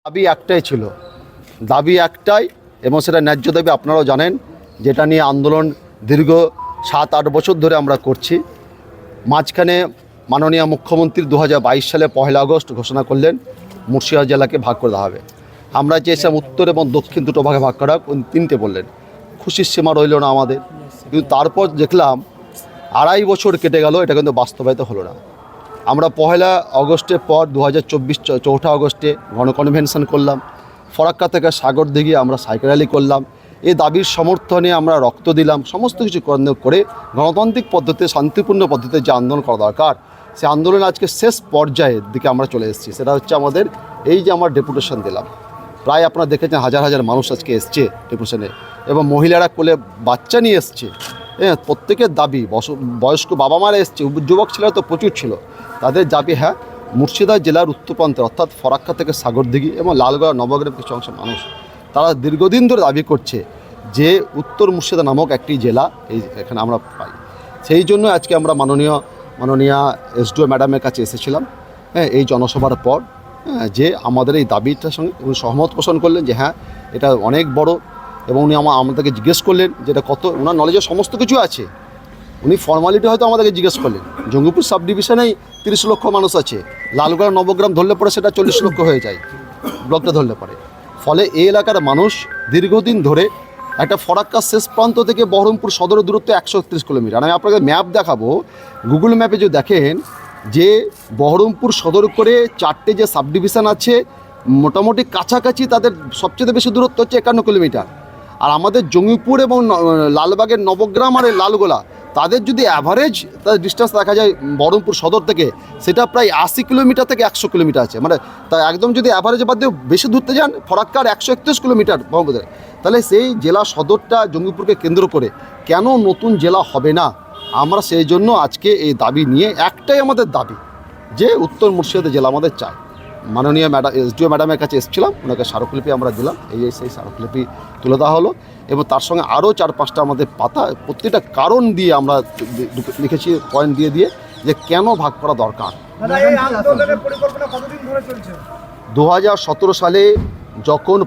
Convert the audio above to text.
দাবি একটাই ছিল, দাবি একটাই, এবং সেটা ন্যায্য দাবি। আপনারাও জানেন যেটা নিয়ে আন্দোলন দীর্ঘ 7-8 বছর ধরে আমরা করছি। মাঝখানে মাননীয় মুখ্যমন্ত্রী 2022 সালে 1 আগস্ট ঘোষণা করলেন মুর্শিদাবাদ জেলাকে ভাগ করে দেওয়া হবে। আমরা চেয়েছিলাম উত্তর এবং দক্ষিণ দুটো ভাগে ভাগ করা, 3টে বললেন। খুশির সীমা রইল না আমাদের, কিন্তু তারপর দেখলাম 2.5 বছর কেটে গেল, এটা কিন্তু বাস্তবায়িত হলো না। আমরা 1 আগস্টের পর 2024 4 আগস্টে গণকনভেনশন করলাম, ফরাক্কা থেকে সাগরদিঘি আমরা সাইকেল র্যালি করলাম। এই দাবির সমর্থনে আমরা রক্ত দিলাম, সমস্ত কিছু করে গণতান্ত্রিক পদ্ধতিতে, শান্তিপূর্ণ পদ্ধতিতে যে আন্দোলন করা দরকার, সেই আন্দোলন আজকে শেষ পর্যায়ের দিকে আমরা চলে এসেছি। সেটা হচ্ছে আমাদের এই যে আমরা ডেপুটেশন দিলাম, প্রায় আপনারা দেখেছেন হাজার হাজার মানুষ আজকে এসছে ডেপুটেশনে, এবং মহিলারা কোলে বাচ্চা নিয়ে এসছে। হ্যাঁ, প্রত্যেকের দাবি, বয়স্ক বাবা মারা এসছে, যুবক ছেলেরা তো প্রচুর ছিল। তাদের দাবি, হ্যাঁ, মুর্শিদাবাদ জেলার উত্তর প্রান্তে অর্থাৎ ফরাক্কা থেকে সাগরদিঘি এবং লালগড়া নবগ্রাম কিছু অংশের মানুষ, তারা দীর্ঘদিন ধরে দাবি করছে যে উত্তর মুর্শিদাবাদ নামক একটি জেলা এখানে আমরা পাই। সেই জন্য আজকে আমরা মাননীয়া এসডিও ম্যাডামের কাছে এসেছিলাম, হ্যাঁ, এই জনসভার পর, যে আমাদের এই দাবিটার সঙ্গে উনি সহমত পোষণ করলেন যে হ্যাঁ এটা অনেক বড়, এবং উনি আমাদেরকে জিজ্ঞেস করলেন যেটা কত, ওনার নলেজে সমস্ত কিছু আছে। উনি ফর্মালিটি হয়তো আমাদেরকে জিজ্ঞেস করলেন। জঙ্গিপুর সাব ডিভিশনেই 30 লক্ষ মানুষ আছে, লালগড়া নবগ্রাম ধরলে পরে সেটা 40 লক্ষ হয়ে যায়, ব্লকটা ধরলে পরে। ফলে এই এলাকার মানুষ দীর্ঘদিন ধরে একটা ফরাক্কার শেষ প্রান্ত থেকে বহরমপুর সদরের দূরত্ব 131 কিলোমিটার। আমি আপনাকে ম্যাপ দেখাবো, গুগল ম্যাপে যদি দেখেন যে বহরমপুর সদর করে 4টে যে সাব ডিভিশন আছে, মোটামুটি কাছাকাছি তাদের সবচেয়ে বেশি দূরত্ব হচ্ছে 51 কিলোমিটার। আর আমাদের জঙ্গিপুর এবং লালবাগের নবগ্রাম আর লালগোলা, তাদের যদি অ্যাভারেজ তাদের ডিস্টেন্স দেখা যায় বহরমপুর সদর থেকে, সেটা প্রায় 80 কিলোমিটার থেকে 100 কিলোমিটার আছে। মানে তা একদম যদি অ্যাভারেজ বাদ দিয়ে বেশি দূরতে যান, ফরাক্কার 131 কিলোমিটার বহরমপুরে। তাহলে সেই জেলা সদরটা জঙ্গিপুরকে কেন্দ্র করে কেন নতুন জেলা হবে না? আমরা সেই জন্য আজকে এই দাবি নিয়ে, একটাই আমাদের দাবি যে উত্তর মুর্শিদাবাদ জেলা আমাদের চাই। মাননীয় এসডিও ম্যাডামের কাছে এসেছিলাম, ওনাকে স্মারকলিপি আমরা দিলাম, সেই স্মারকলিপি তুলে দেওয়া হলো, এবং তার সঙ্গে আরও 4-5টা আমাদের পাতা, প্রত্যেকটা কারণ দিয়ে আমরা লিখেছি, পয়েন্ট দিয়ে যে কেন ভাগ করা দরকার। 2017 সালে যখন